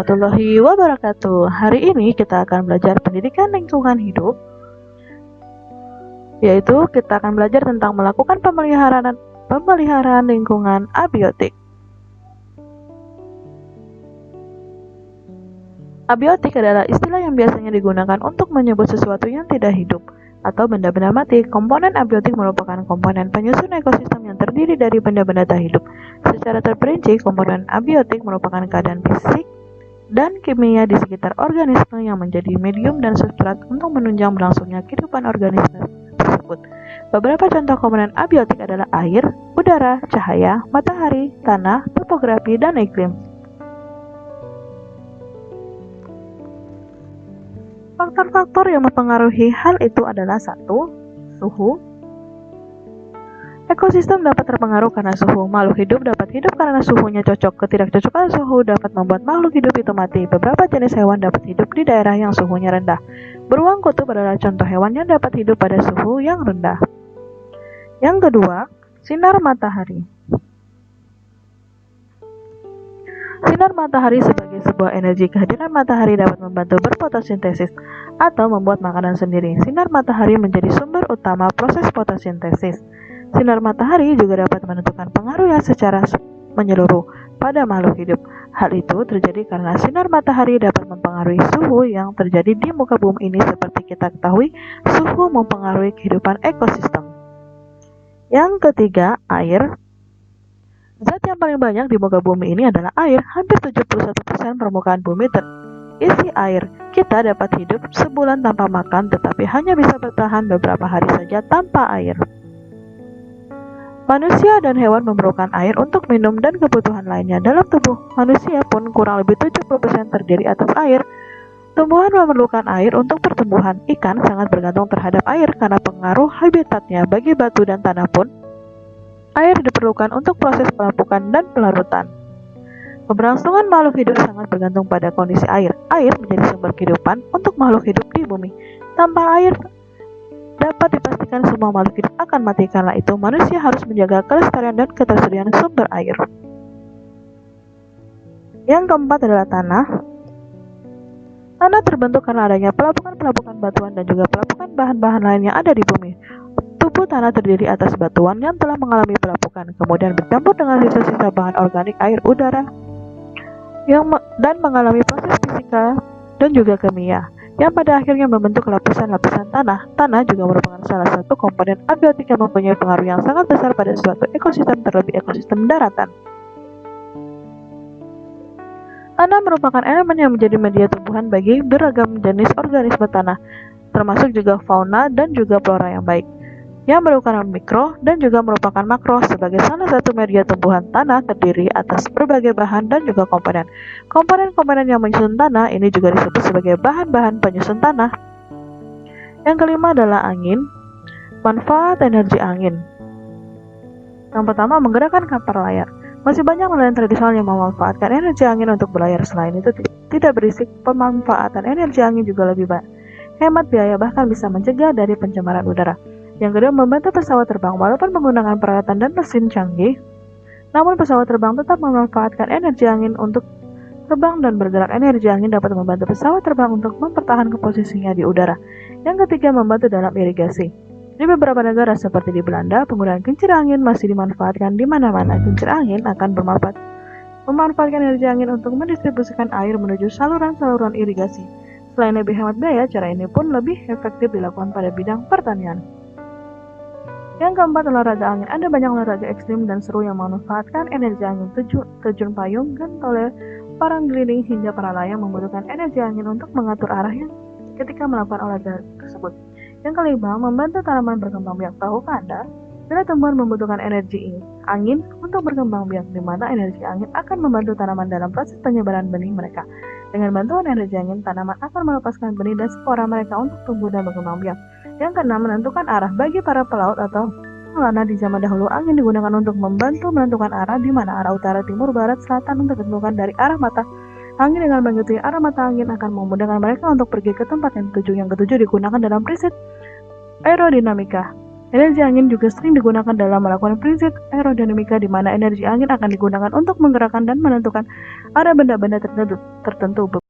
Warahmatullahi wabarakatuh. Hari ini kita akan belajar pendidikan lingkungan hidup, yaitu kita akan belajar tentang melakukan pemeliharaan lingkungan abiotik. Abiotik adalah istilah yang biasanya digunakan untuk menyebut sesuatu yang tidak hidup atau benda-benda mati. Komponen abiotik merupakan komponen penyusun ekosistem yang terdiri dari benda-benda tak hidup. Secara terperinci, komponen abiotik merupakan keadaan fisik dan kimia di sekitar organisme yang menjadi medium dan substrat untuk menunjang berlangsungnya kehidupan organisme tersebut. Beberapa contoh komponen abiotik adalah air, udara, cahaya, matahari, tanah, topografi, dan iklim. Faktor-faktor yang mempengaruhi hal itu adalah 1. Suhu. Ekosistem dapat terpengaruh karena suhu. Makhluk hidup dapat hidup karena suhunya cocok. Ketidakcocokan suhu dapat membuat makhluk hidup itu mati. Beberapa jenis hewan dapat hidup di daerah yang suhunya rendah. Beruang kutub adalah contoh hewan yang dapat hidup pada suhu yang rendah. Yang kedua, sinar matahari. Sinar matahari sebagai sebuah energi. Kehadiran matahari dapat membantu berfotosintesis atau membuat makanan sendiri. Sinar matahari menjadi sumber utama proses fotosintesis. Sinar matahari juga dapat menentukan pengaruh yang secara menyeluruh pada makhluk hidup. Hal itu terjadi karena sinar matahari dapat mempengaruhi suhu yang terjadi di muka bumi ini. Seperti kita ketahui, suhu mempengaruhi kehidupan ekosistem. Yang ketiga, air. Zat yang paling banyak di muka bumi ini adalah air. Hampir 71% permukaan bumi terisi air. Kita dapat hidup sebulan tanpa makan, tetapi hanya bisa bertahan beberapa hari saja tanpa air. Manusia dan hewan memerlukan air untuk minum dan kebutuhan lainnya. Dalam tubuh manusia pun kurang lebih 70% terdiri atas air. Tumbuhan memerlukan air untuk pertumbuhan. Ikan sangat bergantung terhadap air karena pengaruh habitatnya. Bagi batu dan tanah pun, air diperlukan untuk proses pelapukan dan pelarutan. Keberlangsungan makhluk hidup sangat bergantung pada kondisi air. Air menjadi sumber kehidupan untuk makhluk hidup di bumi. Tanpa air, dapat dipastikan semua makhluk hidup akan mati. Karena itu, manusia harus menjaga kelestarian dan ketersediaan sumber air. Yang keempat adalah tanah. Tanah terbentuk karena adanya pelapukan-pelapukan batuan dan juga pelapukan bahan-bahan lain yang ada di bumi. Tubuh tanah terdiri atas batuan yang telah mengalami pelapukan, kemudian bercampur dengan sisa-sisa bahan organik, air, udara, dan mengalami proses fisika dan juga kimia, yang pada akhirnya membentuk lapisan-lapisan tanah. Tanah juga merupakan salah satu komponen abiotik yang mempunyai pengaruh yang sangat besar pada suatu ekosistem, terlebih ekosistem daratan. Tanah merupakan elemen yang menjadi media tumbuhan bagi beragam jenis organisme tanah, termasuk juga fauna dan juga flora yang baik, yang merupakan mikro dan juga merupakan makro. Sebagai salah satu media tumbuhan, tanah terdiri atas berbagai bahan dan juga komponen. Komponen-komponen yang menyusun tanah ini juga disebut sebagai bahan-bahan penyusun tanah. Yang kelima adalah angin. Manfaat energi angin. Yang pertama, menggerakkan kapal layar. Masih banyak nelayan tradisional yang memanfaatkan energi angin untuk berlayar. Selain itu, tidak berisik, pemanfaatan energi angin juga lebih banyak. Hemat biaya, bahkan bisa mencegah dari pencemaran udara. Yang kedua, membantu pesawat terbang. Walaupun menggunakan peralatan dan mesin canggih, namun pesawat terbang tetap memanfaatkan energi angin untuk terbang dan bergerak. Energi angin dapat membantu pesawat terbang untuk mempertahankan posisinya di udara. Yang ketiga, membantu dalam irigasi. Di beberapa negara seperti di Belanda, penggunaan kincir angin masih dimanfaatkan di mana-mana. Kincir angin akan memanfaatkan energi angin untuk mendistribusikan air menuju saluran-saluran irigasi. Selain lebih hemat biaya, cara ini pun lebih efektif dilakukan pada bidang pertanian. Yang keempat, olahraga angin. Ada banyak olahraga ekstrim dan seru yang memanfaatkan energi angin. Terjun payung, gantole, paranggliling, hingga para layang membutuhkan energi angin untuk mengatur arahnya ketika melakukan olahraga tersebut. Yang kelima, membantu tanaman berkembang biak. Tahukah Anda, bila tumbuhan membutuhkan energi angin untuk berkembang biak, di mana energi angin akan membantu tanaman dalam proses penyebaran benih mereka. Dengan bantuan energi angin, tanaman akan melepaskan benih dan spora mereka untuk tumbuh dan berkembang biak. Yang keenam, menentukan arah. Bagi para pelaut atau pengelana di zaman dahulu, angin digunakan untuk membantu menentukan arah, di mana arah utara, timur, barat, selatan untuk ditentukan dari arah mata angin. Dengan mengikuti arah mata angin akan memudahkan mereka untuk pergi ke tempat yang dituju. Yang ketujuh, digunakan dalam riset aerodinamika. Energi angin juga sering digunakan dalam melakukan prinsip aerodinamika, di mana energi angin akan digunakan untuk menggerakkan dan menentukan arah benda-benda tertentu.